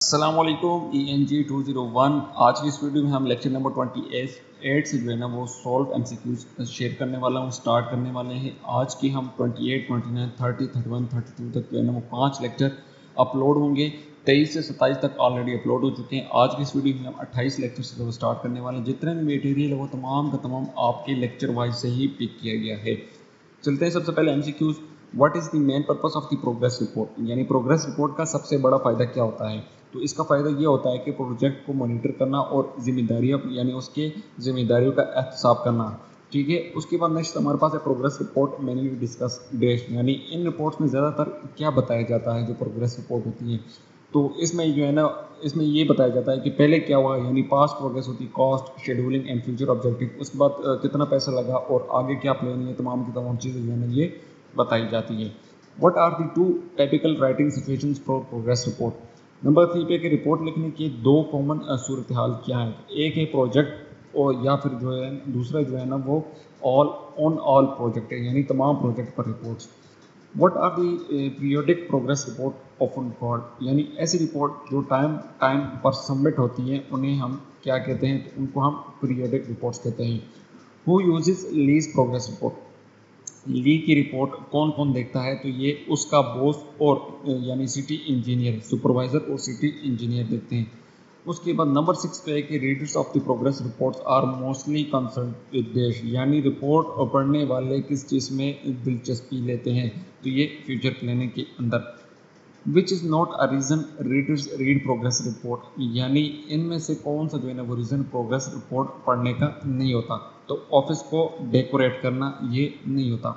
अस्सलामुअलैकुम ENG 201। आज की इस वीडियो में हम लेक्चर नंबर 28 से जो है ना वो सॉल्व MCQs शेयर करने वाला हूँ, स्टार्ट करने वाले हैं। आज की हम 28, 29, 30, 31, 32 तक जो है ना वो 5 लेक्चर अपलोड होंगे। 23 से 27 तक ऑलरेडी अपलोड हो चुके हैं। आज की इस वीडियो में हम 28 लेक्चर से वो स्टार्ट करने वाले हैं। जितने भी मटेरियल है वो तमाम का तमाम आपके लेक्चर वाइज से ही पिक किया गया है। चलते हैं सबसे पहले MCQs। What is the main purpose of the progress report, यानी प्रोग्रेस रिपोर्ट का सबसे बड़ा फ़ायदा क्या होता है। तो इसका फ़ायदा ये होता है कि प्रोजेक्ट को मॉनिटर करना और जिम्मेदारियाँ यानी उसके जिम्मेदारियों का एहतसाब करना। ठीक है, उसके बाद नेक्स्ट हमारे पास है progress report manually discuss date, यानी इन रिपोर्ट्स में ज़्यादातर क्या बताया जाता है जो प्रोग्रेस रिपोर्ट होती है। तो इसमें जो है ना इसमें ये बताया जाता है कि पहले क्या हुआ, यानी पास्ट प्रोग्रेस होती है, cost, scheduling and future objective. उसके बाद कितना पैसा लगा और आगे क्या प्लान है, तमाम की तमाम चीज़ें जो है ना ये बताई जाती है। What are the two typical writing situations for progress report. Number 3 पे कि रिपोर्ट लिखने की दो कॉमन सूरत हाल क्या है। एक है प्रोजेक्ट और या फिर जो है दूसरा जो है ना वो ऑल ऑन ऑल प्रोजेक्ट है, यानी तमाम प्रोजेक्ट पर reports. What are the periodic progress report often called, यानी ऐसी रिपोर्ट जो टाइम टाइम पर सबमिट होती हैं उन्हें हम क्या कहते हैं, तो उनको हम पीरियोडिक रिपोर्ट्स कहते हैं। Who uses Lee's progress report, Lee की रिपोर्ट कौन कौन देखता है, तो ये उसका बॉस और यानी सिटी इंजीनियर, सुपरवाइजर और सिटी इंजीनियर देखते हैं। उसके बाद नंबर 6 पे है कि readers of the progress reports are mostly concern with देश, यानी रिपोर्ट पढ़ने वाले किस चीज़ में दिलचस्पी लेते हैं, तो ये फ्यूचर प्लानिंग के अंदर। Which is not a reason readers read progress report, यानी इनमें से कौन सा जो है ना वो रीज़न प्रोग्रेस रिपोर्ट पढ़ने का नहीं होता। तो ऑफिस को डेकोरेट करना ये नहीं होता।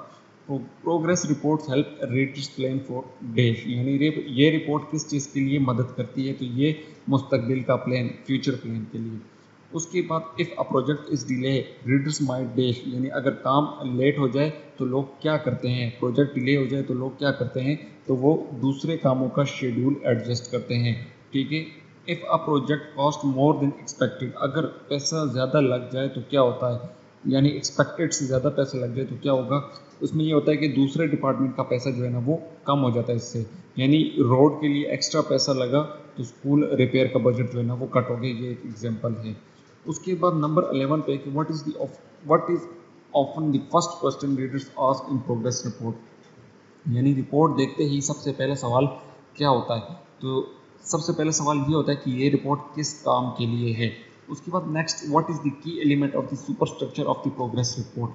तो progress reports help readers plan for days, यानी ये रिपोर्ट किस चीज़ के लिए मदद करती है, तो ये मुस्तकबिल का प्लान, फ्यूचर प्लान के लिए। उसके बाद if a project is delay readers might dash, यानी अगर काम लेट हो जाए तो लोग क्या करते हैं, प्रोजेक्ट डिले हो जाए तो लोग क्या करते हैं, तो वो दूसरे कामों का शेड्यूल एडजस्ट करते हैं। ठीक है। If a project cost more than expected, अगर पैसा ज़्यादा लग जाए तो क्या होता है, यानी एक्सपेक्टेड से ज़्यादा पैसा लग जाए तो क्या होगा, उसमें ये होता है कि दूसरे डिपार्टमेंट का पैसा जो है ना वो कम हो जाता है इससे। यानी रोड के लिए एक्स्ट्रा पैसा लगा तो स्कूल रिपेयर का बजट जो है ना वो कट हो गया, ये एक एग्जांपल है। उसके बाद नंबर 11 पे कि what is often the first question readers ask in progress report, यानी रिपोर्ट देखते ही सबसे पहला सवाल क्या होता है, तो सबसे पहला सवाल ये होता है कि ये रिपोर्ट किस काम के लिए है। उसके बाद next, what is the key element of the super structure of the progress report,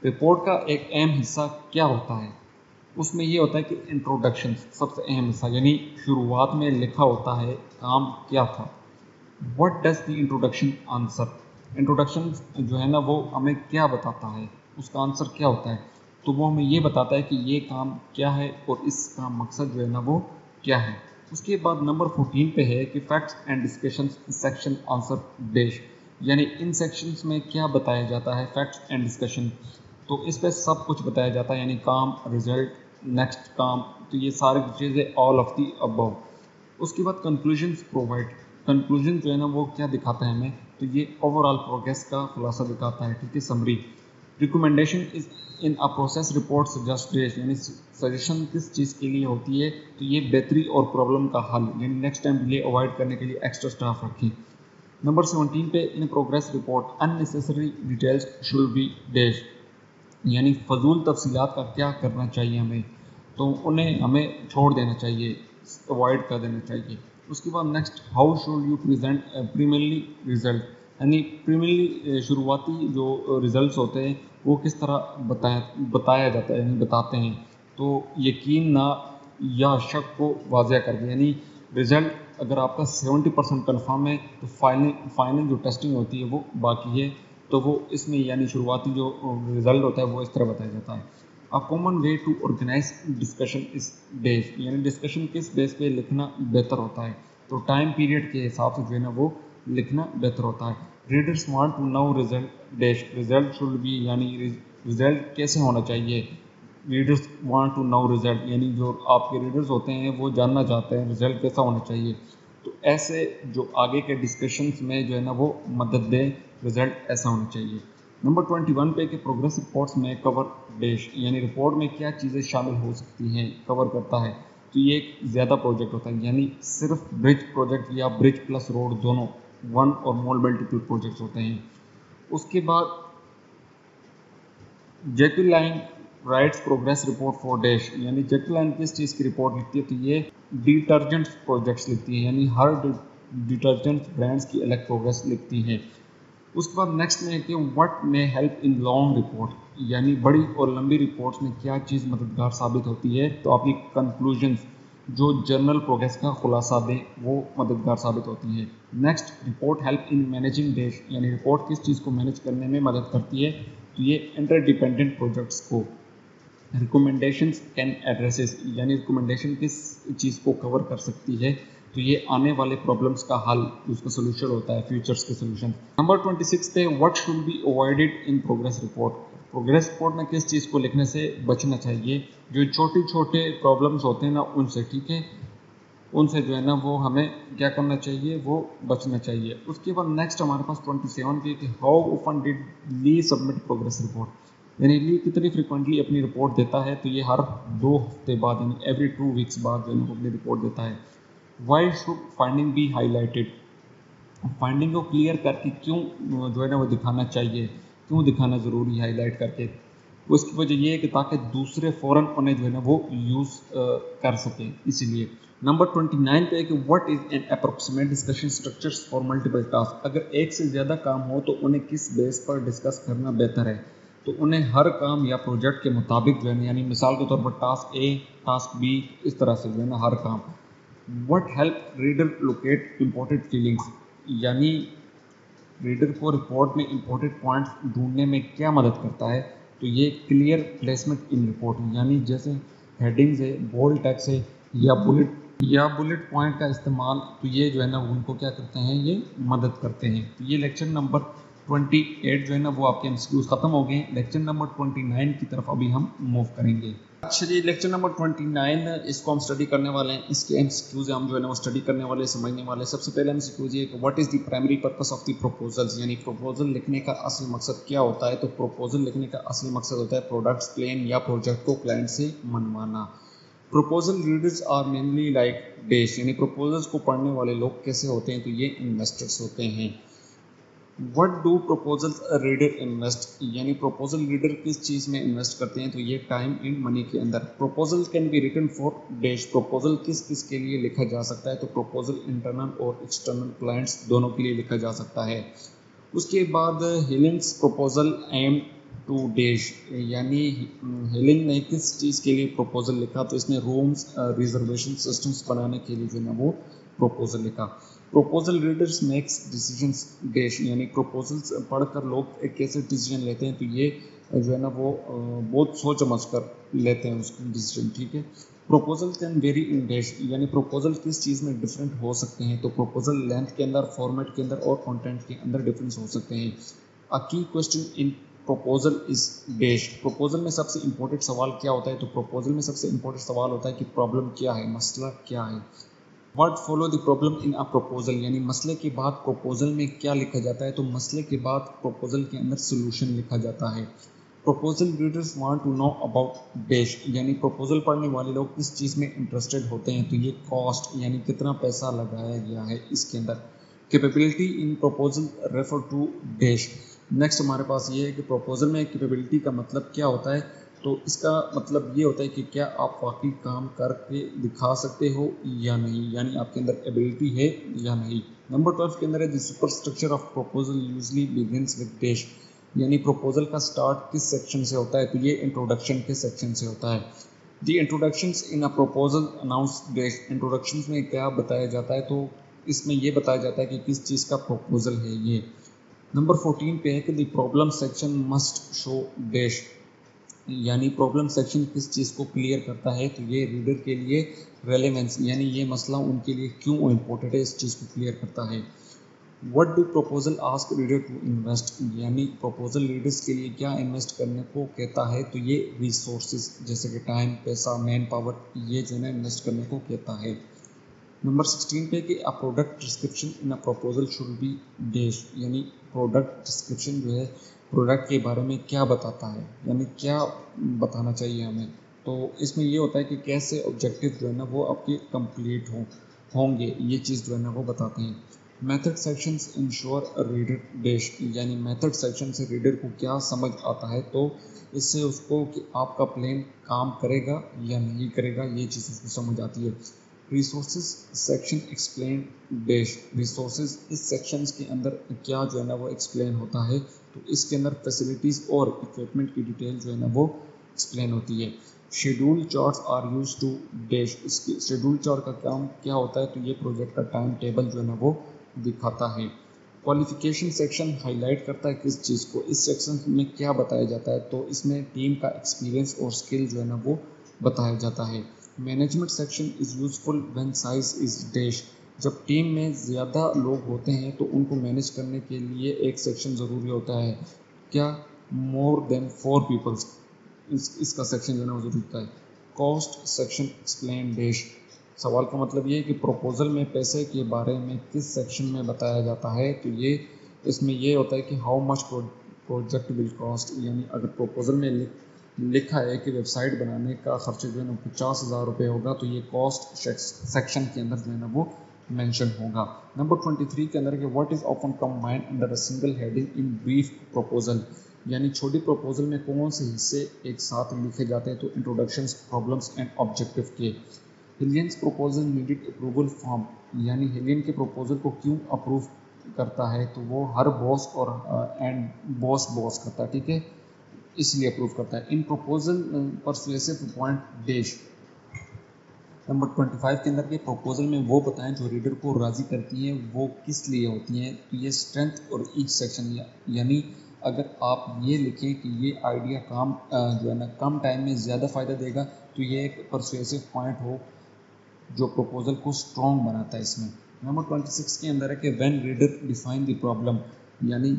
report का एक अहम हिस्सा क्या होता है। उसमें ये होता है कि इंट्रोडक्शन सबसे अहम हिस्सा, यानी शुरुआत में लिखा होता है काम क्या था। What does the introduction answer, introduction जो है ना वो हमें क्या बताता है, उसका आंसर क्या होता है, तो वो हमें ये बताता है कि ये काम क्या है और इसका मकसद जो है ना वो क्या है। उसके बाद नंबर 14 पे है कि facts and discussion section answer dash, यानी इन सेक्शंस में क्या बताया जाता है, फैक्ट्स एंड डिस्कशन, तो इस पर सब कुछ बताया जाता है, यानी काम, रिजल्ट, नेक्स्ट काम, तो ये सारी चीज़ें ऑल ऑफ दी अबव। उसके बाद कंक्लूजन्स प्रोवाइड, कंक्लूजन जो है ना वो क्या दिखाता है हमें, तो ये ओवरऑल प्रोग्रेस का खुलासा दिखाता है। ठीक है, summary. Recommendation is in a process report suggest days, यानी सजेशन किस चीज़ के लिए होती है, तो ये बेहतरी और प्रॉब्लम का हल, यानी नेक्स्ट टाइम डिले अवॉइड करने के लिए एक्स्ट्रा स्टाफ रखें। नंबर 17 पे in progress report unnecessary details should be dash, यानी फजूल तफसीलात का क्या करना चाहिए हमें, तो उन्हें हमें छोड़ देना चाहिए, अवॉइड कर देना चाहिए। उसके बाद next, how should you present primarily result, यानी प्रीमियरली शुरुआती जो रिजल्ट्स होते हैं वो किस तरह बताया जाता है, यानी बताते हैं, तो यकीन ना या शक को वाजह कर दे, यानी रिजल्ट अगर आपका 70% कन्फर्म है तो फाइनल जो टेस्टिंग होती है वो बाकी है, तो वो इसमें यानी शुरुआती जो रिजल्ट होता है वो इस तरह बताया जाता है। A common way to organize discussion is base, यानी डिस्कशन किस बेस पे लिखना बेहतर होता है, तो टाइम पीरियड के हिसाब से जो है ना वो लिखना बेहतर होता है। Readers want to know result dash, result should be, यानी रिजल्ट कैसे होना चाहिए, readers want to know result, यानी जो आपके रीडर्स होते हैं वो जानना चाहते हैं रिजल्ट कैसा होना चाहिए, तो ऐसे जो आगे के डिस्कशंस में जो है ना वो मदद दे, रिजल्ट ऐसा होना चाहिए। नंबर 21 पे कि प्रोग्रेस रिपोर्ट्स में कवर डैश, यानी रिपोर्ट में क्या चीज़ें शामिल हो सकती हैं, कवर करता है। तो ये एक ज़्यादा प्रोजेक्ट होता है, यानी सिर्फ ब्रिज प्रोजेक्ट या ब्रिज प्लस रोड दोनों one or more multiple projects होते हैं। उसके बाद Jacqueline writes progress report for dash, यानी जैकलाइन किस चीज़ की रिपोर्ट लिखती है, तो ये डिटर्जेंट प्रोजेक्ट्स लिखती है, यानी हर डिटर्जेंट ब्रांड्स की अलग प्रोग्रेस लिखती है। उसके बाद नेक्स्ट में है कि व्हाट में हेल्प इन लॉन्ग रिपोर्ट, यानी बड़ी और लंबी रिपोर्ट्स में क्या चीज़ मददगार साबित होती है, तो आपकी कंक्लूजन्स जो जर्नल प्रोग्रेस का खुलासा दें वो मददगार साबित होती है। Next, report help in managing dash, यानी रिपोर्ट किस चीज़ को मैनेज करने में मदद करती है, तो ये इंटरडिपेंडेंट प्रोजेक्ट्स को। रिकमेंडेशंस कैन एड्रेसेस, यानी रिकमेंडेशन किस चीज़ को कवर कर सकती है, तो ये आने वाले प्रॉब्लम्स का हल, उसका सोल्यूशन होता है, फ्यूचर्स के सोल्यूशन। नंबर 26 पे what should be avoided in progress report, progress report में किस चीज़ को लिखने से बचना चाहिए, जो छोटे छोटे प्रॉब्लम्स होते हैं ना उनसे, ठीक है, उनसे जो है ना वो हमें क्या करना चाहिए, वो बचना चाहिए। उसके बाद नेक्स्ट हमारे पास 27 की कि how often did Lee submit progress report, यानी ली कितनी फ्रिक्वेंटली अपनी रिपोर्ट देता है, तो ये हर 2 हफ्ते बाद यानी एवरी 2 वीक्स बाद जो है वो अपनी रिपोर्ट देता है। Why should finding B highlighted, finding को क्लियर करके क्यों जो है ना वो दिखाना चाहिए, क्यों दिखाना ज़रूरी है हाईलाइट करके, उसकी वजह ये है कि ताकि दूसरे फ़ौरन उन्हें जो है ना वो यूज़ कर सकें, इसीलिए। नंबर 29 पे है कि what is an approximate discussion structures for multiple task, अगर एक से ज़्यादा काम हो तो उन्हें किस बेस पर डिस्कस करना बेहतर है, तो उन्हें हर काम या प्रोजेक्ट के मुताबिक जो है, यानी मिसाल के तौर पर टास्क ए टास्क बी इस तरह से जो है ना हर काम। What help reader locate important feelings, यानी रीडर को रिपोर्ट में इम्पोर्टेंट पॉइंट्स ढूंढने में क्या मदद करता है, तो ये क्लियर प्लेसमेंट इन रिपोर्ट, यानी जैसे हेडिंग्स है, बोल्ड टेक्स्ट है या बुलेट पॉइंट का इस्तेमाल, तो ये जो है ना उनको क्या करते हैं, ये मदद करते हैं। तो ये लेक्चर नंबर 28 जो है ना वो आपके एमसीक्यूज खत्म हो गए हैं। लेक्चर नंबर 29 की तरफ अभी हम मूव करेंगे। अच्छा जी, लेक्चर नंबर 29 इसको हम स्टडी करने वाले हैं, इसके एमसीक्यूज हम जो है ना वो स्टडी करने वाले, समझने वाले। सबसे पहले एमसीक्यूज ये कि what is the primary purpose of the proposals, यानी प्रपोजल लिखने का असल मकसद क्या होता है, तो प्रपोजल लिखने का असल मकसद होता है प्रोडक्ट्स, क्लेम या प्रोजेक्ट को क्लाइंट से मनवाना। Proposal readers are mainly like dash, यानी प्रपोजल्स को पढ़ने वाले लोग कैसे होते हैं, तो ये इन्वेस्टर्स होते हैं। What do proposals reader invest, यानी प्रपोजल रीडर किस चीज़ में इन्वेस्ट करते हैं, तो ये टाइम एंड मनी के अंदर। Proposal can be written for dash, proposal किस किस के लिए लिखा जा सकता है, तो प्रपोजल इंटरनल और एक्सटर्नल क्लाइंट्स दोनों के लिए लिखा जा सकता है। उसके बाद Helen's proposal aim to dash, यानी हेलेन ने किस चीज़ के लिए प्रपोजल लिखा, तो इसने रूम्स रिजर्वेशन सिस्टम्स बनाने के लिए जो है ना वो प्रपोजल लिखा। Proposal readers makes decisions dash, यानी प्रपोजल्स पढ़कर लोग एक कैसे डिसीजन लेते हैं, तो ये जो है ना वो बहुत सोच समझ कर लेते हैं उसकी डिसीजन, ठीक है। Proposal can very in dash, यानी प्रपोजल किस चीज़ में डिफरेंट हो सकते हैं, तो प्रपोजल लेंथ के अंदर, फॉर्मेट के अंदर और कंटेंट के अंदर डिफरेंस हो सकते हैं। अ की question in proposal is dash, proposal में सबसे इंपॉर्टेंट सवाल क्या होता है, तो प्रपोजल में सबसे इंपॉर्टेंट सवाल होता है कि प्रॉब्लम क्या है, मसला क्या है। Word follow the problem in a proposal, यानी मसले के बाद प्रपोजल में क्या लिखा जाता है, तो मसले के बाद प्रपोजल के अंदर सोल्यूशन लिखा जाता है। Proposal readers want to know about dash, यानी प्रपोजल पढ़ने वाले लोग किस चीज़ में इंटरेस्टेड होते हैं, तो ये कॉस्ट, यानी कितना पैसा लगाया गया है इसके अंदर। Capability in proposal refer to dash, next हमारे पास ये है कि प्रपोजल में कैपेबिलिटी का मतलब क्या होता है, तो इसका मतलब ये होता है कि क्या आप वाकई काम करके दिखा सकते हो या नहीं, यानी आपके अंदर एबिलिटी है या नहीं। नंबर 12 के अंदर है the super structure of proposal usually begins with dash, यानी प्रपोजल का स्टार्ट किस सेक्शन से होता है, तो ये इंट्रोडक्शन के सेक्शन से होता है। The introductions in a proposal announce dash, introductions में क्या बताया जाता है, तो इसमें ये बताया जाता है कि किस चीज़ का प्रपोजल है ये। नंबर 14 पे है कि the problem section must show dash, यानी प्रॉब्लम सेक्शन किस चीज़ को क्लियर करता है, तो ये रीडर के लिए रेलेवेंस, यानी ये मसला उनके लिए क्यों इम्पोर्टेंट है, इस चीज़ को क्लियर करता है। What do proposal ask reader to invest, यानी प्रपोजल रीडर्स के लिए क्या इन्वेस्ट करने को कहता है, तो ये रिसोर्सेज जैसे कि टाइम, पैसा, मैन पावर, ये जो है ना इन्वेस्ट करने को कहता है। नंबर 16 पे कि a product description in a proposal should be dash, यानी प्रोडक्ट डिस्क्रिप्शन जो है प्रोडक्ट के बारे में क्या बताता है, यानी क्या बताना चाहिए हमें, तो इसमें ये होता है कि कैसे ऑब्जेक्टिव जो है ना वो आपके कंप्लीट होंगे, ये चीज़ जो है ना वो बताते हैं। Method sections ensure reader dash, यानी मेथड सेक्शन से रीडर को क्या समझ आता है, तो इससे उसको कि आपका प्लान काम करेगा या नहीं करेगा, ये चीज़ उसको समझ आती है। Resources section explain dash, resources इस सेक्शंस के अंदर क्या जो है ना वो एक्सप्लेन होता है, तो इसके अंदर फैसिलिटीज़ और इक्विपमेंट की डिटेल जो है ना वो एक्सप्लेन होती है। Schedule charts are use to dash, इसके शेड्यूल चार्ट का काम क्या होता है, तो ये प्रोजेक्ट का टाइम टेबल जो है ना वो दिखाता है। क्वालिफिकेशन सेक्शन हाईलाइट करता है किस चीज़ को, इस सेक्शन में क्या बताया जाता है, तो इसमें टीम का एक्सपीरियंस और स्किल जो है ना वो बताया जाता है। Management section is useful when size is dash, जब टीम में ज़्यादा लोग होते हैं तो उनको मैनेज करने के लिए एक सेक्शन ज़रूरी होता है। क्या? मोर देन 4 पीपल्स, इसका सेक्शन जो है ना वो ज़रूरी होता है। कॉस्ट सेक्शन एक्सप्लेन डैश, सवाल का मतलब ये है कि प्रपोजल में पैसे के बारे में किस सेक्शन में बताया जाता है, तो ये इसमें ये होता है कि how much project will cost, यानी अगर प्रपोजल में लिखा है कि वेबसाइट बनाने का खर्च जो है ना 50,000 रुपये होगा, तो ये कॉस्ट सेक्शन के अंदर जो है ना वो मेंशन होगा। नंबर 23 के अंदर कि what is often combined under a single heading in brief proposal, यानी छोटी प्रपोजल में कौन से हिस्से एक साथ लिखे जाते हैं, तो इंट्रोडक्शंस, प्रॉब्लम्स एंड ऑब्जेक्टिव के। हिलियंस प्रपोजल नीडेड अप्रूवल फॉर्म, यानी हिलियन के प्रपोजल को क्यों अप्रूव करता है, तो वो हर बॉस और एंड बॉस करता है, ठीक है, इसलिए अप्रूव करता है। In proposal persuasive point dash, number 25 के अंदर के प्रपोजल में वो बताएं जो रीडर को राज़ी करती हैं, वो किस लिए होती हैं, तो ये स्ट्रेंथ और ईच सेक्शन, यानी अगर आप ये लिखें कि ये आइडिया काम जो है ना कम टाइम में ज़्यादा फ़ायदा देगा, तो ये एक परसुएसिव पॉइंट हो जो प्रपोजल को स्ट्रॉन्ग बनाता है इसमें। नंबर 26 के अंदर है कि when reader define the problem, यानी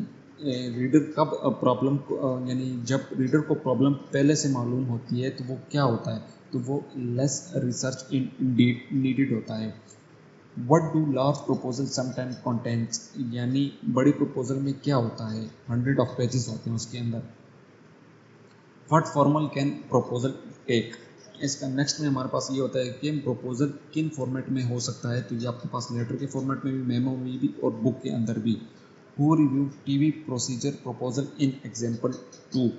रीडर कब प्रॉब्लम को यानी जब रीडर को प्रॉब्लम पहले से मालूम होती है तो वो क्या होता है, तो वो लेस रिसर्च इन नीडेड होता है। What do large proposal sometime contents, यानी बड़ी प्रपोजल में क्या होता है, 100 ऑफ पेजेस होते हैं उसके अंदर। What formal can proposal take, इसका नेक्स्ट में हमारे पास ये होता है कि प्रपोजल किन फॉर्मेट में हो सकता है, तो ये आपके पास लेटर के फॉर्मेट में भी, मेमो में भी और बुक के अंदर भी। Who review TV procedure proposal in example 2,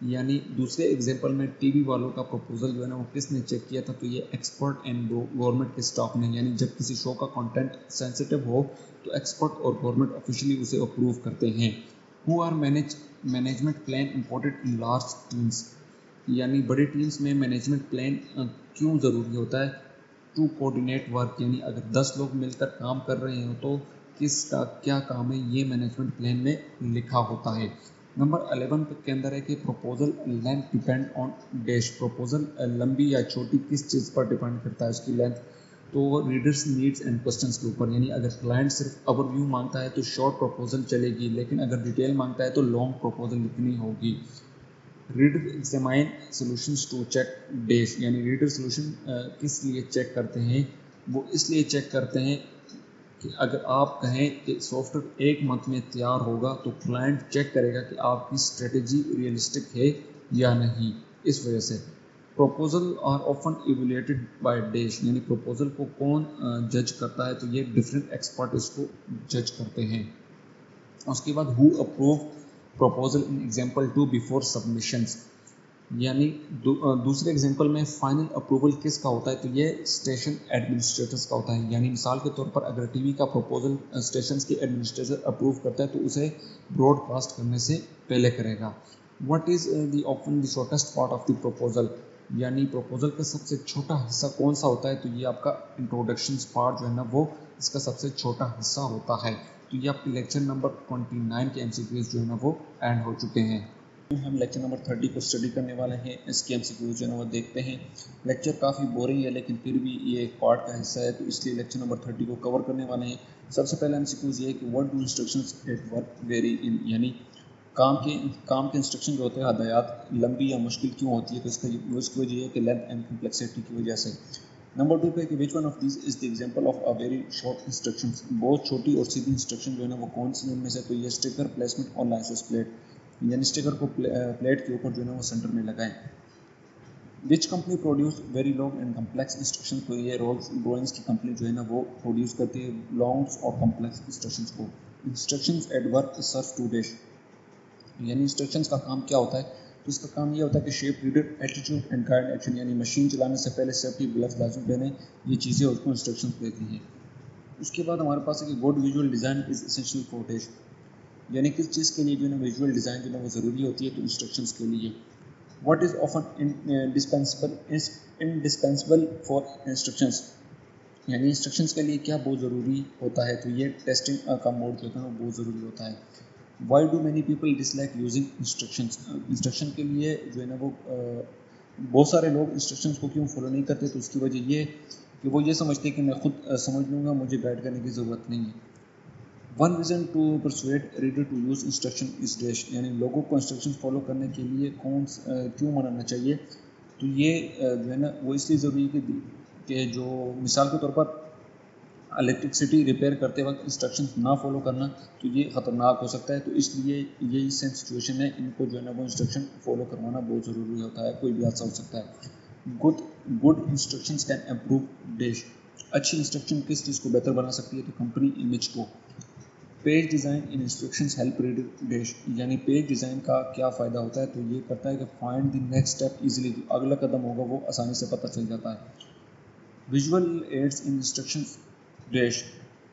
यानी दूसरे एग्जाम्पल में टीवी वालों का प्रपोजल जो है ना वो किसने चेक किया था, तो ये एक्सपर्ट एंड गवर्नमेंट के स्टाफ ने, यानी जब किसी शो का कंटेंट सेंसिटिव हो तो एक्सपर्ट और गवर्नमेंट ऑफिशियली उसे अप्रूव करते हैं। Who are management plan important in large teams, यानी बड़ी टीम्स में मैनेजमेंट प्लान क्यों ज़रूरी होता है, टू कोऑर्डिनेट वर्क, यानी अगर 10 लोग मिलकर काम कर रहे हो तो किसका क्या काम है, ये मैनेजमेंट प्लान में लिखा होता है। नंबर 11 के अंदर है कि proposal length depend on dash, proposal लंबी या छोटी किस चीज़ पर डिपेंड करता है उसकी लेंथ, तो रीडर्स नीड्स एंड क्वेश्चंस के ऊपर, यानी अगर क्लाइंट सिर्फ ओवरव्यू मांगता है तो शॉर्ट प्रपोजल चलेगी, लेकिन अगर डिटेल मांगता है तो लॉन्ग प्रपोजल लिखनी होगी। Reader examine solutions to check dash, यानी रीडर सॉल्यूशन किस लिए चेक करते हैं, वो इसलिए चेक करते हैं कि अगर आप कहें कि सॉफ्टवेयर 1 मंथ में तैयार होगा तो क्लाइंट चेक करेगा कि आपकी स्ट्रेटेजी रियलिस्टिक है या नहीं, इस वजह से। Proposal are often evaluated by dash, यानी प्रपोजल को कौन जज करता है, तो ये डिफरेंट एक्सपर्ट इसको जज करते हैं। उसके बाद who approve proposal in example 2 before submissions, यानी दूसरे एग्जांपल में फाइनल अप्रूवल किसका होता है, तो ये स्टेशन एडमिनिस्ट्रेटर्स का होता है, यानी मिसाल के तौर पर अगर टीवी का प्रपोजल स्टेशन के एडमिनिस्ट्रेटर अप्रूव करता है तो उसे ब्रॉडकास्ट करने से पहले करेगा। What is the often the shortest part of the proposal, यानी प्रपोजल का सबसे छोटा हिस्सा कौन सा होता है, तो ये आपका इंट्रोडक्शन पार्ट जो है ना वो इसका सबसे छोटा हिस्सा होता है। तो ये आपके लेक्चर नंबर 29 के एमसीक्यूज जो है ना वो एंड हो चुके हैं। हम लेक्चर नंबर 30 को स्टडी करने वाले हैं, इसके एमसीक्यूज जो है वो देखते हैं। लेक्चर काफ़ी बोरिंग है लेकिन फिर भी ये एक पार्ट का हिस्सा है, तो इसलिए लेक्चर नंबर 30 को कवर करने वाले हैं। सबसे पहला एमसीक्यूज ये है कि what do instructions at work vary in, यानी काम के इंस्ट्रक्शन जो होते हैं हदायत लंबी या मुश्किल क्यों होती है, तो उसकी वजह यह है कि लेंथ एंड कम्प्लेक्सिटी की वजह से। नंबर 2 पे कि which one of this is the example of a very short instructions, बहुत छोटी और सीधी इंस्ट्रक्शन जो है ना वो कौन सी उनमें से, तो ये स्टिकर प्लेसमेंट और लाइसेंस प्लेट, यानी स्टिकर को प्लेट के ऊपर जो है ना वो सेंटर में लगाएं। Which company produce very long and complex instruction. तो ये रोल्स रॉयस की कंपनी जो है ना वो प्रोड्यूस करती है लॉन्ग और कम्प्लेक्स इंस्ट्रक्शंस को। Instructions at work serve to dash, यानी इंस्ट्रक्शंस का काम क्या होता है, तो इसका काम ये होता है कि shape reader attitude and guide action, यानी मशीन चलाने से पहले सेफ्टी ग्लव्स लाजमी पहने, ये चीज़ें उसको इंस्ट्रक्शंस देती हैं। उसके बाद हमारे पास है कि good visual design is essential for dash, यानी किस चीज़ के लिए जो है ना विजुअल डिज़ाइन जो है वो ज़रूरी होती है, तो इंस्ट्रक्शंस के लिए। What is often indispensable for instructions, यानी इंस्ट्रक्शंस के लिए क्या बहुत ज़रूरी होता है, तो ये टेस्टिंग का मोड जो होता है वो बहुत ज़रूरी होता है। Why do many people dislike using instructions, instruction के लिए जो है ना वो बहुत सारे लोग इंस्ट्रक्शंस को क्यों फॉलो नहीं करते, तो उसकी वजह ये कि वो ये समझते हैं कि मैं खुद समझ लूँगा, मुझे गाइड करने की ज़रूरत नहीं है। One reason to persuade reader to use instruction is dash, यानी लोगों को इंस्ट्रक्शन फॉलो करने के लिए क्यों मनाना चाहिए, तो ये जो है ना वो इसलिए ज़रूरी है कि जो मिसाल के तौर पर इलेक्ट्रिसिटी रिपेयर करते वक्त इंस्ट्रक्शन ना फॉलो करना, तो ये ख़तरनाक हो सकता है, तो इसलिए यही सेम सिचुएशन है, इनको जो है ना वो इंस्ट्रक्शन फॉलो करवाना बहुत ज़रूरी होता है, कोई भी हादसा हो सकता है। Good instructions can improve dash, अच्छी इंस्ट्रक्शन किस चीज़ को बेहतर बना सकती है, तो कंपनी इमेज को। Page design in instructions help reader dash, यानी पेज डिज़ाइन का क्या फ़ायदा होता है, तो ये करता है कि find the next step easily, जो अगला कदम होगा वो आसानी से पता चल जाता है। Visual aids in instructions dash,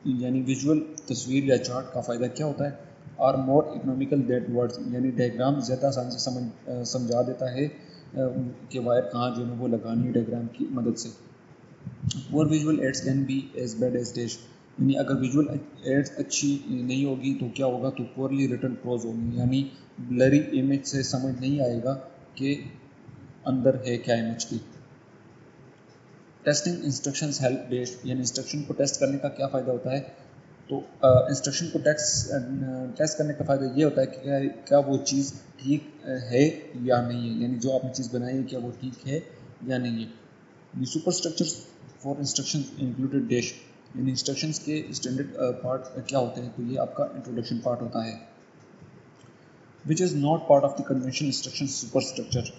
यानी विजुअल तस्वीर या चार्ट का फ़ायदा क्या होता है, are more economical that words, यानी डायग्राम ज़्यादा आसानी से समझा देता है कि वायर कहाँ जो है वो लगानी है डायग्राम की मदद से। और visual aids can be as bad as dash, यानी अगर विजुअल एड्स अच्छी नहीं होगी तो क्या होगा, तो पोरली रिटन प्रोज होगी, यानी ब्लरी इमेज से समझ नहीं आएगा कि अंदर है क्या इमेज की। टेस्टिंग इंस्ट्रक्शंस हेल्प डैश, यानी इंस्ट्रक्शन को टेस्ट करने का क्या फ़ायदा होता है, तो इंस्ट्रक्शन को टेस्ट करने का फ़ायदा ये होता है कि क्या वो चीज़ ठीक है या नहीं है, यानी जो आपने चीज़ बनाई है क्या वो ठीक है या नहीं है। Super structures for instruction included dash, यानी इंस्ट्रक्शंस के स्टैंडर्ड पार्ट क्या होते हैं, तो ये आपका इंट्रोडक्शन पार्ट होता है। Which is not part of the conventional instruction super structure,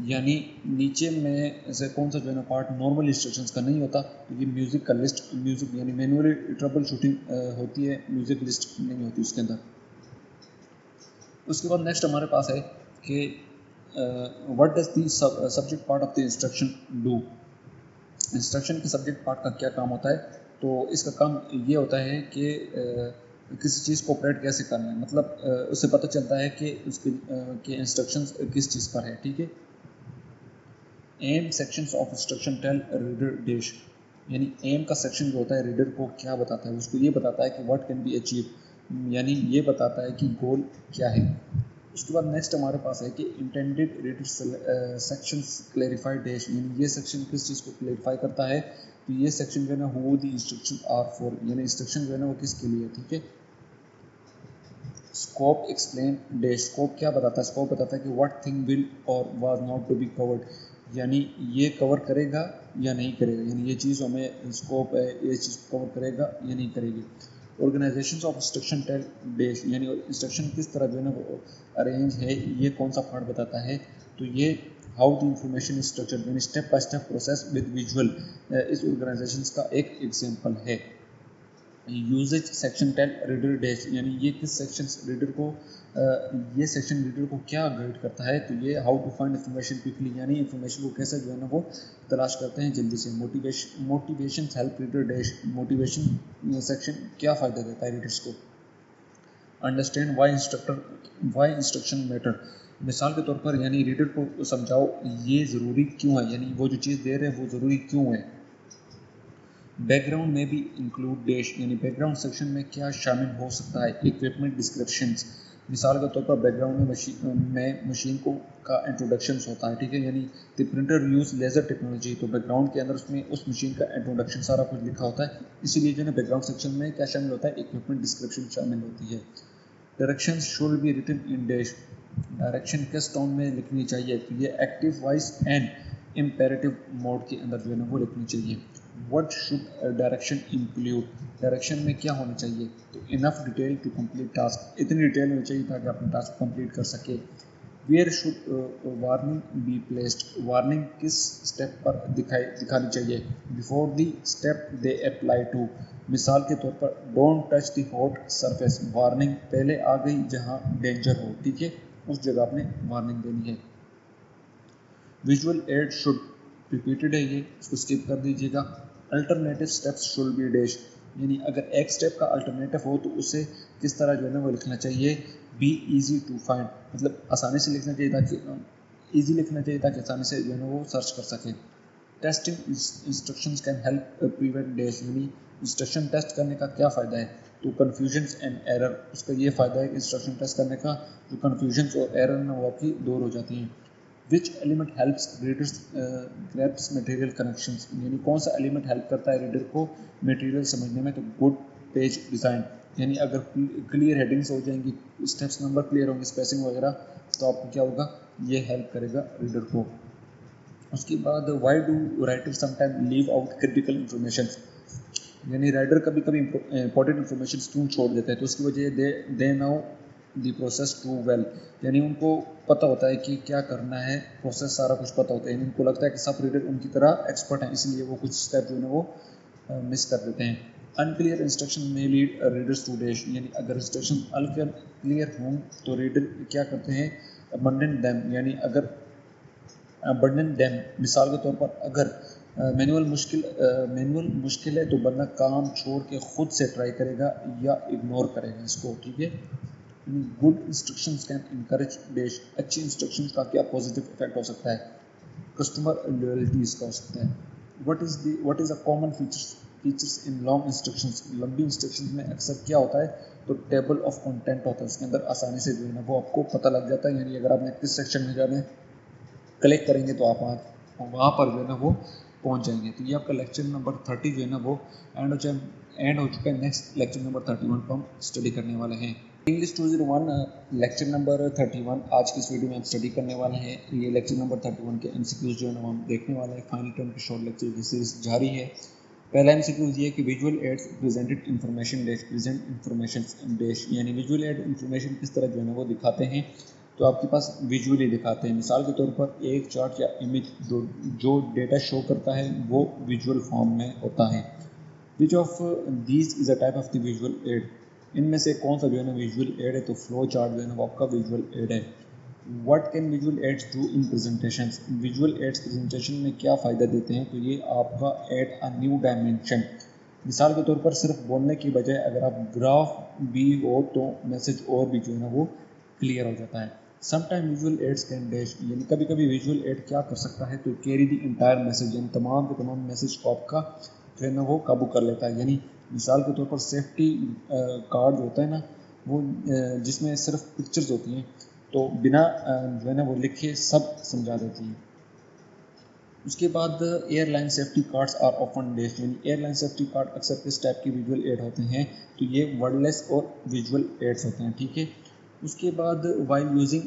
यानी नीचे में ऐसे कौन सा जो है ना पार्ट नॉर्मल इंस्ट्रक्शंस का नहीं होता, तो ये म्यूज़िक का लिस्ट, म्यूज़िक यानी मैनुअली ट्रबल शूटिंग होती है, म्यूज़िक लिस्ट नहीं होती उसके अंदर। उसके बाद नेक्स्ट हमारे पास है कि what does the subject part of the instruction do, instruction के सब्जेक्ट पार्ट का क्या काम होता है, तो इसका काम ये होता है कि किसी चीज़ को ऑपरेट कैसे करना है, मतलब उससे पता चलता है कि उसके इंस्ट्रक्शंस किस चीज़ पर है, ठीक है। Aim sections of instruction tell reader dash, यानी एम का सेक्शन जो होता है रीडर को क्या बताता है, उसको ये बताता है कि व्हाट कैन बी अचीव, यानी ये बताता है कि गोल क्या है। उसके बाद नेक्स्ट हमारे पास है कि intended reader sections clarify dash, यानी ये सेक्शन किस चीज़ को क्लैरिफाई करता है, तो ये सेक्शन जो है ना who the instruction are for, यानी इंस्ट्रक्शन जो है ना वो किसके लिए, ठीक है। स्कोप एक्सप्लेन डैश, स्कोप क्या बताता है, स्कोप बताता है कि what thing will or was not to be covered, यानी ये कवर करेगा या नहीं करेगा, यानी ये चीज़ हमें स्कोप है, ये चीज़ कवर करेगा या नहीं करेगी। Organisations of instruction tell dash, यानी इंस्ट्रक्शन किस तरह जो है ना वो अरेंज है, ये कौन सा पार्ट बताता है, तो ये हाउ द इंफॉर्मेशन स्ट्रक्चर, यानी step by step process with visual, इस ऑर्गेनाइजेशंस का एक एग्जांपल है। Uses section tell reader dash, यानी ये किस सेक्शन रीडर को ये सेक्शन रीडर को क्या गाइड करता है, तो ये how to find information quickly, यानी इंफॉर्मेशन को कैसे जो है ना वो तलाश करते हैं जल्दी से। Motivation help reader dash, motivation section क्या फ़ायदा देता है रीडर्स को। अंडरस्टैंड वाई इंस्ट्रक्शन मैटर, मिसाल के तौर पर यानी रीडर को समझाओ ये ज़रूरी क्यों है, यानी वो जो चीज़ दे रहे हैं वो ज़रूरी क्यों है। बैकग्राउंड में भी इंक्लूड डैश, यानी बैकग्राउंड सेक्शन में क्या शामिल हो सकता है। इक्विपमेंट डिस्क्रिप्शंस, मिसाल के तौर पर बैकग्राउंड में मशीन को का इंट्रोडक्शन होता है, ठीक है, यानी the printer use laser technology, तो बैकग्राउंड के अंदर उसमें उस मशीन का इंट्रोडक्शन सारा कुछ लिखा होता है, इसीलिए जो है बैकग्राउंड सेक्शन में क्या शामिल होता है, इक्विपमेंट डिस्क्रिप्शन शामिल होती है। Direction should be written in dash, direction किस टोन में लिखनी चाहिए, तो ये active voice and imperative mode के अंदर जो है ना वो लिखनी चाहिए। What should direction include, direction में क्या होना चाहिए, तो enough detail to complete task, इतनी डिटेल होनी चाहिए ताकि अपना टास्क कंप्लीट कर सके। Where should warning be placed, warning किस स्टेप पर दिखानी चाहिए, before the step they apply to, मिसाल के तौर पर don't touch the hot surface, warning पहले आ गई जहां डेंजर हो, ठीक है, उस जगह आपने वार्निंग देनी है। विजुअल एड शुड रिपीटेड है, ये इसको स्किप कर दीजिएगा। Alternative steps should be dash, यानी अगर एक स्टेप का अल्टरनेटिव हो तो उसे किस तरह जो है ना वो लिखना चाहिए, बी इजी टू फाइंड, मतलब आसानी से लिखना चाहिए ताकि इजी लिखना चाहिए ताकि आसानी से जो है ना वो सर्च कर सके। Testing instructions can help prevent dash, यानी इंस्ट्रक्शन टेस्ट करने का क्या फ़ायदा है, तो कन्फ्यूजन्स एंड एरर, उसका ये फ़ायदा है कि इंस्ट्रक्शन टेस्ट करने का जो कन्फ्यूजन्स और एरर ना वो आपकी दूर हो जाती हैं। Which element helps readers grasp material connections, यानी कौन सा एलिमेंट हेल्प करता है रीडर को मटेरियल समझने में, तो गुड पेज डिज़ाइन, यानी अगर क्लियर हेडिंग्स हो जाएंगी, स्टेप्स नंबर क्लियर होंगे, स्पेसिंग वगैरह, तो आपको क्या होगा, ये हेल्प करेगा रीडर को। उसके बाद why do writer sometime leave out critical information, यानी राइटर कभी कभी इंपॉर्टेंट इन्फॉर्मेशन क्यों छोड़ देते हैं, तो उसकी वजह they know the process too well, यानी उनको पता होता है कि क्या करना है, प्रोसेस सारा कुछ पता होता है, यानी उनको लगता है कि सब रीडर उनकी तरह एक्सपर्ट हैं, इसलिए वो कुछ स्टेप जो है वो मिस कर देते हैं। अनक्लियर इंस्ट्रक्शन में लीड रीडर्स टू डैश, यानी अगर इंस्ट्रक्शन अनक्लियर हों तो रीडर क्या करते हैं, अबंडन देम, यानी अगर अबंडन देम, मिसाल के तौर पर अगर मैनुअल मुश्किल है तो बंदा काम छोड़ के खुद से ट्राई करेगा या इग्नोर करेगा इसको, ठीक है। Good instructions can encourage dash, अच्छी इंस्ट्रक्शंस का क्या पॉजिटिव इफेक्ट हो सकता है, कस्टमर लॉयल्टी इसका हो सकता है। What is a common features in long instructions, लंबी इंस्ट्रक्शंस में अक्सर क्या होता है, तो टेबल ऑफ कंटेंट होता है, उसके अंदर आसानी से जो है ना वो आपको पता लग जाता है, यानी अगर आपने किस सेक्शन में जाना है क्लिक करेंगे तो आप वहाँ पर जो है ना वो पहुँच जाएंगे। तो ये आपका लेक्चर नंबर 30 जो है ना वो एंड हो चुका है। नेक्स्ट लेक्चर नंबर 31 को हम स्टडी करने वाले हैं। इंग्लिश 201 लेक्चर नंबर 31 आज की इस वीडियो में हम स्टडी करने वाले हैं। ये लेक्चर नंबर 31 के एमसीक्यूज जो है ना हम देखने वाले हैं। फाइनल टर्म के शॉर्ट लेक्चर की सीरीज जारी है। पहला एमसीक्यूज ये कि visual aids presented information dash, present information dash, यानी विजुअल एड इंफॉर्मेशन किस तरह जो है ना वो दिखाते हैं, तो आपके पास विजुअली दिखाते हैं। मिसाल के तौर पर एक चार्ट या इमेज जो डेटा शो करता है वो विजुअल फॉर्म में होता है। Which of these is a type of the visual add, इनमें से कौन सा जो है ना विजुअल एड है, तो फ्लो चार्ट जो है ना वो आपका विजुअल एड है। What can visual aids do in presentation, visual aids presentation में क्या फ़ायदा देते हैं, तो ये आपका एड अ न्यू डायमेंशन। मिसाल के तौर पर सिर्फ बोलने की बजाय अगर आप ग्राफ भी हो तो मैसेज और भी जो है ना वो क्लियर हो जाता है। Sometime visual aids can dash, यानी कभी कभी विजुअल एड क्या कर सकता है, तो कैरी द इंटायर मैसेज, यानी तमाम के तमाम मैसेज को आपका जो है ना वो काबू कर लेता है। यानी मिसाल के तौर पर सेफ्टी कार्ड होता है ना वो जिसमें सिर्फ पिक्चर्स होती हैं, तो बिना जो है ना वो लिखे सब समझा देती है। उसके बाद airline safety cards are often dash, यानी एयरलाइन सेफ्टी कार्ड अक्सर किस टाइप के विजुअल एड होते हैं, तो ये वर्डलेस और विजुअल एड्स होते हैं, ठीक है। उसके बाद while using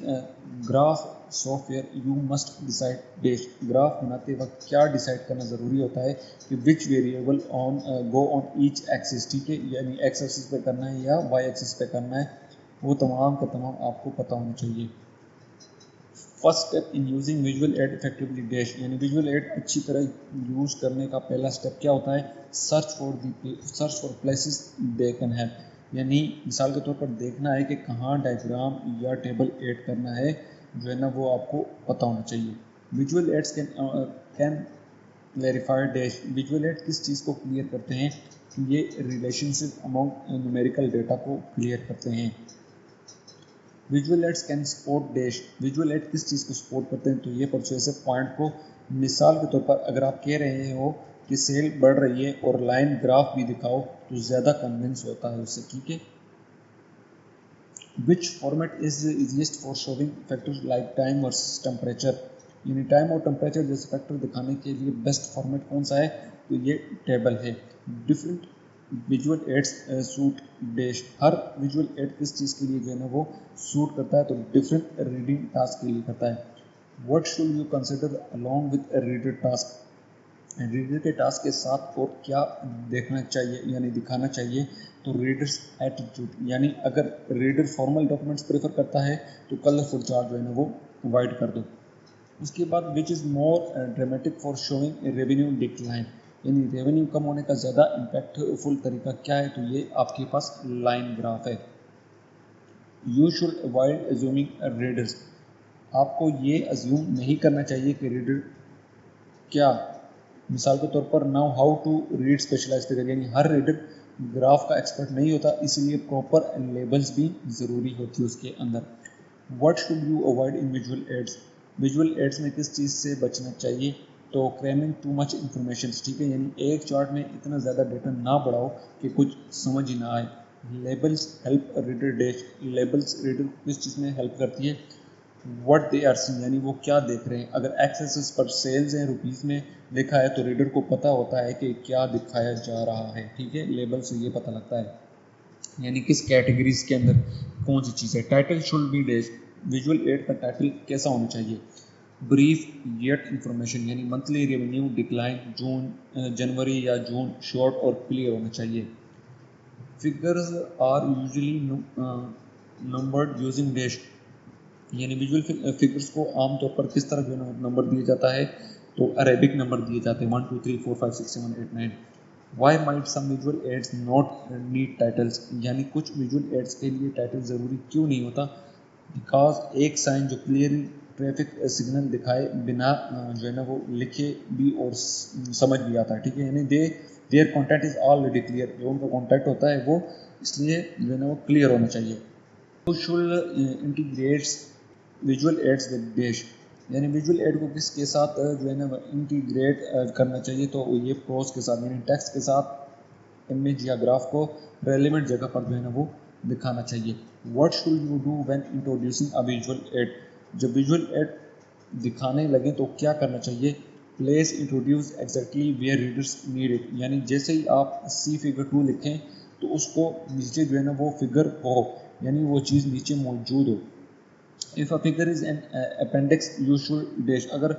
graph software you must decide dash, graph बनाते वक्त क्या डिसाइड करना ज़रूरी होता है कि which variable on go on each axis, ठीक है, यानी एक्स एक्सिस पे करना है या वाई एक्सिस पे करना है, वो तमाम का तमाम आपको पता होना चाहिए। First step in using visual add effectively dash, यानी विजुअल एड अच्छी तरह यूज़ करने का पहला स्टेप क्या होता है, search for places they can help, यानी मिसाल के तौर पर देखना है कि कहाँ डायग्राम या टेबल ऐड करना है, जो है ना वो आपको पता होना चाहिए। Visual aids can clarify dash, visual aid किस चीज़ को क्लियर करते हैं, ये रिलेशनशिप अमॉन्ग न्यूमेरिकल डेटा को क्लियर करते हैं। Visual aids can support dash, visual aid किस चीज़ को सपोर्ट करते हैं, तो ये परसुएसिव पॉइंट को, मिसाल के तौर पर अगर आप कह रहे हो कि सेल बढ़ रही है और लाइन ग्राफ भी दिखाओ तो ज़्यादा कन्विंस होता है उससे, ठीक है। विच format is easiest for showing factors like time versus temperature, यानी टाइम और टेम्परेचर जैसे फैक्टर दिखाने के लिए बेस्ट फॉर्मेट कौन सा है, तो ये टेबल है। Different visual aids suit dash, हर विजुअल एड किस चीज़ के लिए जो है ना वो सूट करता है, तो डिफरेंट रीडिंग टास्क के लिए करता है। What should you consider along with reader task, reader के टास्क के साथ और क्या देखना चाहिए यानी दिखाना चाहिए, तो रीडर्स एटीट्यूड, यानी अगर रीडर फॉर्मल डॉक्यूमेंट्स प्रेफर करता है तो कलरफुल चार्ट जो है ना वो वाइड कर दो। उसके बाद which is more dramatic for showing revenue decline, यानी रेवेन्यू कम होने का ज़्यादा इम्पैक्टफुल तरीका क्या है, तो ये आपके पास लाइन ग्राफ है। You should avoid assuming readers, आपको ये अज्यूम नहीं करना चाहिए कि रीडर क्या, मिसाल के तौर पर now how to read specialise figure, यानी हर रीडर ग्राफ का एक्सपर्ट नहीं होता, इसीलिए प्रॉपर लेबल्स भी ज़रूरी होती है उसके अंदर। What should you avoid in visual aids, visual aids में किस चीज़ से बचना चाहिए, तो क्रैमिंग टू मच इन्फॉर्मेशन, ठीक है, यानी एक चार्ट में इतना ज़्यादा डेटा ना बढ़ाओ कि कुछ समझ ही ना आए। Labels help reader dash, labels reader को किस चीज़ में हेल्प करती है, व्हाट दे आर सीइंग, यानी वो क्या देख रहे हैं। अगर एक्सेस पर सेल्स हैं रुपीज़ में लिखा है तो रीडर को पता होता है कि क्या दिखाया जा रहा है, ठीक है, लेबल से ये पता लगता है, यानी किस कैटेगरीज के अंदर कौन सी चीज़ है। Title should be dash, visual aid का टाइटल कैसा होना चाहिए, ब्रीफ येट इंफॉर्मेशन, यानी मंथली रेवेन्यू डिक्लाइन जून जनवरी या जून, शॉर्ट और क्लियर होना चाहिए। Figures are usually numbered using dash, यानी विजुअल फिगर्स को आमतौर पर किस तरह जो है नंबर दिया जाता है, तो अरेबिक नंबर दिए जाते हैं 1 2 3 4 5 6 7 8 9। Why might some visual aids not need titles, यानी कुछ विजुअल एड्स के लिए टाइटल ज़रूरी क्यों नहीं होता, बिकॉज एक साइन जो क्लियरली ट्रैफिक सिग्नल दिखाए बिना जो है ना वो लिखे भी और समझ भी आता है, ठीक है, यानी their content is already clear, जो उनका कॉन्टेंट होता है वो इसलिए जो है ना वो क्लियर होना चाहिए। तो should integrates visual aids with dash, यानी विजुअल एड को किसके साथ जो है ना इंटीग्रेट करना चाहिए, तो ये प्रोस के साथ, यानी टेक्स्ट के साथ इमेज या ग्राफ को रेलिवेंट जगह पर जो है ना वो दिखाना चाहिए। What should you do when introducing a visual aid, जब विजुअल एड दिखाने लगे तो क्या करना चाहिए, place introduce exactly where readers need it, यानी जैसे ही आप सी फिगर 2 लिखें तो उसको नीचे जो है ना वो फिगर हो, यानी वो चीज़ नीचे मौजूद हो। If a figure is an appendix you should dash, अगर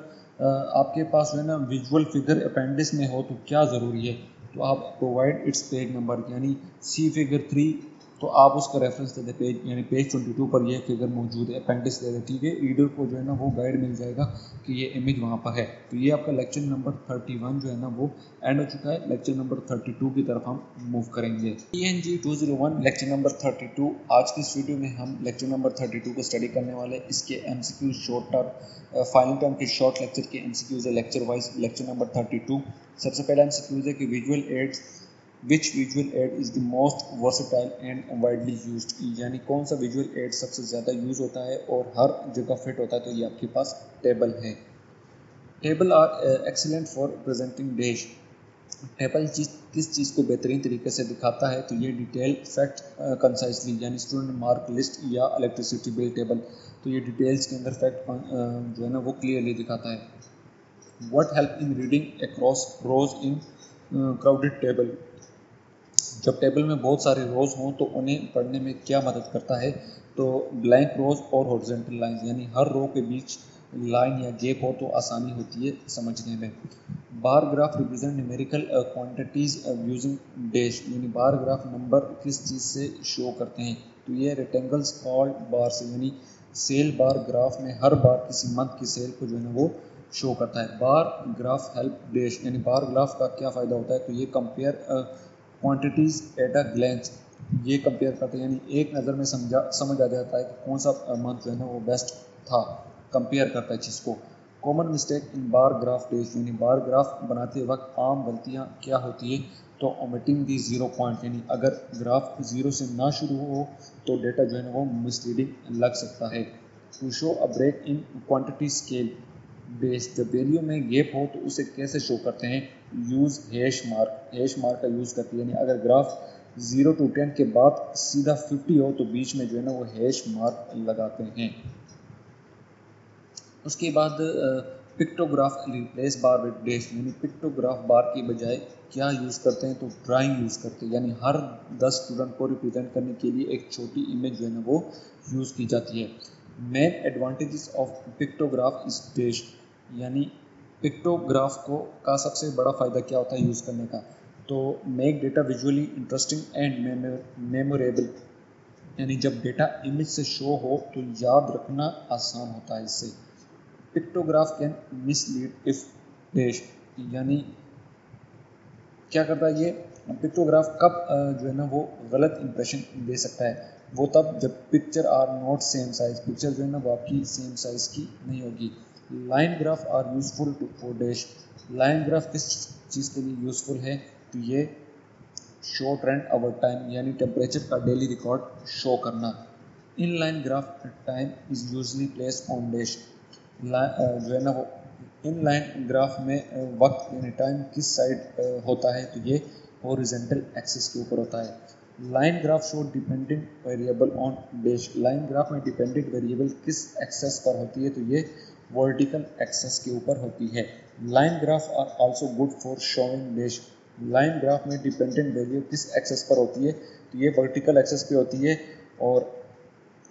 आपके पास जो है ना विजुअल फिगर अपेंडिक्स में हो तो क्या ज़रूरी है, तो आप प्रोवाइड इट्स पेज नंबर, यानी सी फिगर 3 तो आप उसका रेफरेंस दे दें पेज, यानी पेज 22 पर यह फिगर मौजूद है, अपेंडिक्स दे दें, ठीक है, रीडर को जो है ना वो गाइड मिल जाएगा कि ये इमेज वहाँ पर है। तो ये आपका लेक्चर नंबर 31 जो है ना वो एंड हो चुका है। लेक्चर नंबर 32 की तरफ हम मूव करेंगे। PNG 201 lecture number 32। आज की इस वीडियो में हम लेक्चर नंबर 32 को स्टडी करने वाले, इसके MCQ short term final term के शॉर्ट लेक्चर के MCQs है लेक्चर वाइज। लेक्चर नंबर 32 सबसे पहला MCQ है कि visual aids, which visual add is the most versatile and widely used, यानी कौन सा विजुअल एड सबसे ज़्यादा यूज़ होता है और हर जगह फिट होता है, तो ये आपके पास टेबल है। Table are excellent for presenting dash, table किस चीज़ को बेहतरीन तरीके से दिखाता है, तो ये डिटेल फैक्ट कंसाइसली, यानी स्टूडेंट मार्क लिस्ट या इलेक्ट्रिसिटी बिल टेबल, तो ये डिटेल्स के अंदर फैक्ट जो है ना वो क्लियरली दिखाता है। What help in reading across rows in crowded table, जब टेबल में बहुत सारे रोज हों तो उन्हें पढ़ने में क्या मदद करता है, तो ब्लैंक रोज और हॉरिजॉन्टल लाइंस, यानी हर रो के बीच लाइन या गैप हो तो आसानी होती है समझने में। Bar graph represent numerical quantities using dash, यानी बार ग्राफ नंबर किस चीज़ से शो करते हैं, तो ये रेक्टेंगल्स कॉल्ड बार से, यानी सेल बार ग्राफ में हर बार किसी मंथ की सेल को जो है ना वो शो करता है। बार ग्राफ हेल्प डैश, यानी बार ग्राफ का क्या फ़ायदा होता है, तो ये compare quantities at a glance, ये कंपेयर करते हैं, यानी एक नज़र में समझ आ जाता है कि कौन सा मंथ जो है ना वो बेस्ट था, कंपेयर करता है चीज़ को। Common mistake in bar graph dash, यानी बार ग्राफ बनाते वक्त आम गलतियाँ क्या होती है, तो ओमिटिंग दी जीरो पॉइंट, यानी अगर ग्राफ जीरो से ना शुरू हो तो डेटा जो है ना वो मिसलीडिंग लग सकता है। To show a break in quantity scale base, जब वैल्यू में गैप हो तो उसे कैसे शो करते हैं, use hash mark, hash mark का यूज़ करते हैं, यानी अगर ग्राफ 0 to 10 के बाद सीधा 50 हो तो बीच में जो है ना वो हैश मार्क लगाते हैं। उसके बाद pictograph replace bar with dash, यानी पिक्टोग्राफ बार की बजाय क्या यूज़ करते हैं, तो ड्राइंग यूज़ करते हैं, यानी हर 10 स्टूडेंट को रिप्रेजेंट करने के लिए एक छोटी इमेज जो है ना वो यूज़ की जाती है। Main advantages of pictograph is dash, यानी पिक्टोग्राफ को का सबसे बड़ा फ़ायदा क्या होता है यूज़ करने का, तो make data visually interesting and memorable, यानी जब डेटा इमेज से शो हो तो याद रखना आसान होता है इससे। Pictograph can mislead if dash, यानी क्या करता है ये पिक्टोग्राफ कब जो है ना वो गलत इंप्रेशन दे सकता है, वो तब जब picture are not same size, picture जो है ना वो आपकी सेम साइज की नहीं होगी। Line graph are useful to for dash, line graph किस चीज़ के लिए यूजफुल है, तो ये शो ट्रेंड ओवर टाइम, यानी टेम्परेचर का डेली रिकॉर्ड शो करना। In line graph time is usually place on dash, जो है ना वो इन लाइन ग्राफ में वक्त यानी टाइम किस साइड होता है, तो ये हॉरिजॉन्टल एक्सिस के ऊपर होता है। Line graph show dependent variable on dash, line graph में डिपेंडेंट वेरिएबल किस एक्सेस पर होती है, तो ये वर्टिकल एक्सेस के ऊपर होती है। Line graph are also good for showing dash, line graph में डिपेंडेंट वेरिएबल किस एक्सेस पर होती है, तो ये वर्टिकल एक्सेस पे होती है। और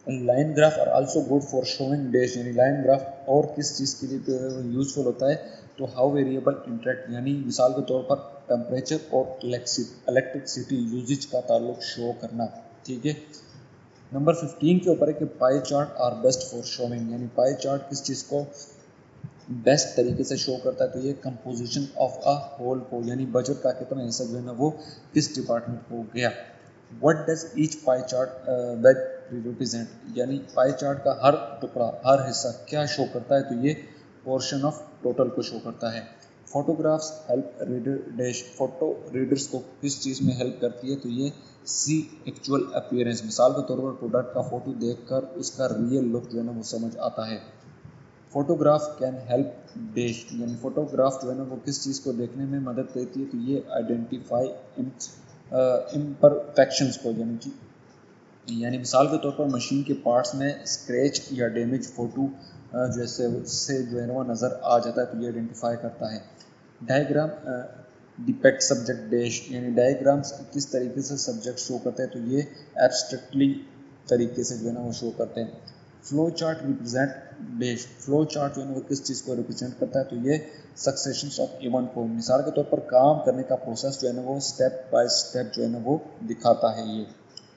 line graph are also good for showing dash, यानी लाइन ग्राफ और किस चीज़ के लिए यूजफुल होता है, तो हाउ वेरिएबल इंटरेक्ट, यानी मिसाल के तौर पर टेम्परेचर और इलेक्ट्रिसिटी यूजेज का ताल्लुक शो करना। ठीक है, नंबर 15 के ऊपर है कि pie chart are best for showing, यानी पाई चार्ट किस चीज़ को बेस्ट तरीके से शो करता है, तो ये कंपोजिशन ऑफ अ होल को, यानी बजट का कितना हिस्सा जो है ना वो किस डिपार्टमेंट को गया। What does each pie chart represent, यानी पाई चार्ट का हर टुकड़ा हर हिस्सा क्या शो करता है, तो ये पोर्शन ऑफ टोटल को शो करता है। Photographs help reader dash, photo readers को किस चीज़ में हेल्प करती है, तो ये सी एक्चुअल अपीयरेंस, मिसाल के तौर पर प्रोडक्ट का फोटो देखकर उसका रियल लुक जो है ना वो समझ आता है। फोटोग्राफ कैन हेल्प डैश, यानी फोटोग्राफ जो है ना वो किस चीज़ को देखने में मदद देती है, तो ये आइडेंटिफाई इम्परफेक्शंस को, यानी मिसाल के तौर पर मशीन के पार्ट्स में स्क्रैच या डैमेज फोटो जैसे उससे जो है ना वो नज़र आ जाता है, तो ये आइडेंटिफाई करता है। डायग्राम डिपेक्ट सब्जेक्ट डैश, यानी डायग्राम्स किस तरीके से सब्जेक्ट शो करते हैं, तो ये एब्स्ट्रैक्टली तरीके से जो है ना वो शो करते हैं। Flow chart represent dash, flow chart जो है ना वो किस चीज़ को रिप्रेजेंट करता है, तो ये सक्सेशन ऑफ इवेंट को, मिसाल के तौर पर काम करने का प्रोसेस जो है ना वो स्टेप बाय स्टेप जो है ना वो दिखाता है। ये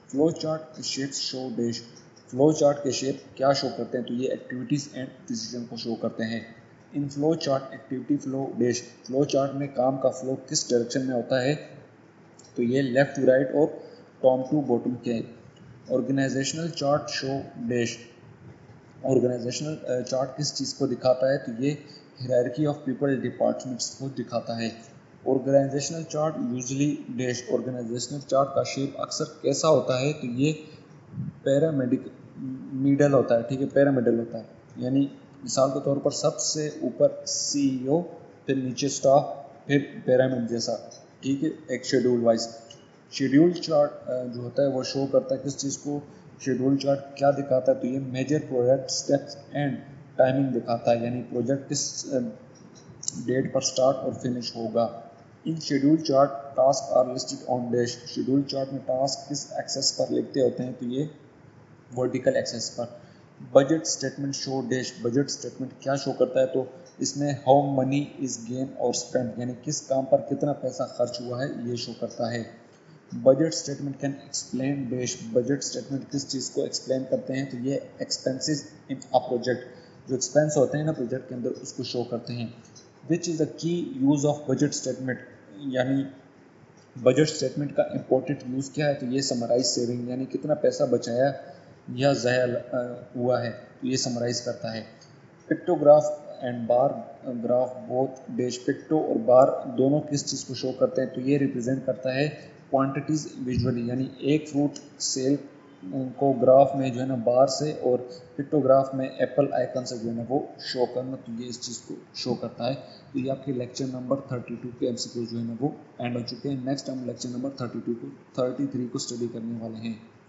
flow chart shapes show dash, flow chart के शेप क्या शो करते हैं, तो ये एक्टिविटीज़ एंड डिसीजन को शो करते हैं। In flow chart activity flow dash, flow chart में काम का फ्लो किस डायरेक्शन में होता है, तो ये लेफ्ट टू राइट और टॉप टू बॉटम के। Organisational chart show dash, organisational chart किस चीज़ को दिखाता है, तो ये हायरार्की ऑफ पीपल डिपार्टमेंट्स को दिखाता है। Organisational chart usually dash, organisational chart का शेप अक्सर कैसा होता है, तो ये पैरामेडिक मिडल होता है। ठीक है, पैरामिडल होता है, यानी मिसाल के तौर पर सबसे ऊपर सीईओ, फिर नीचे स्टाफ, फिर पिरामिड जैसा। ठीक है, एक शेड्यूल वाइज। शेड्यूल चार्ट जो होता है वो शो करता है किस चीज़ को, शेड्यूल चार्ट क्या दिखाता है, तो ये major project steps and timing दिखाता है, यानी प्रोजेक्ट किस डेट पर स्टार्ट और फिनिश होगा। In schedule chart task are listed on dash, schedule chart में टास्क किस एक्सेस पर लिखते होते हैं, तो ये वर्टिकल एक्सेस पर। Budget statement show dash, budget statement क्या शो करता है, तो इसमें हाउ मनी इज गेन और स्पेंड, यानी किस काम पर कितना पैसा खर्च हुआ है ये शो करता है। Budget statement can explain dash, budget statement किस चीज़ को एक्सप्लेन करते हैं, तो ये एक्सपेंसेस इन अ प्रोजेक्ट, जो एक्सपेंस होते हैं ना प्रोजेक्ट के अंदर उसको शो करते हैं। Which is the key use of budget statement, यानी बजट स्टेटमेंट का इम्पोर्टेंट यूज़ क्या है, तो ये समराइज सेविंग, यानी कितना पैसा बचाया या ज़ाया हुआ है, तो ये समराइज करता है। Pictograph and bar graph both dash, picto और बार दोनों किस चीज़ को शो करते हैं, तो ये रिप्रेजेंट करता है क्वांटिटीज़ विजुअली, यानी एक फ्रूट सेल को ग्राफ में जो है ना बार से और पिक्टोग्राफ में एप्पल आइकन से जो है ना वो शो करना, तो ये इस चीज़ को शो करता है। तो ये आपके लेक्चर नंबर 32 के एमसीक्यू जो है ना वो एंड हो चुके हैं। नेक्स्ट हम लेक्चर नंबर 32 को 33 को स्टडी करने वाले हैं।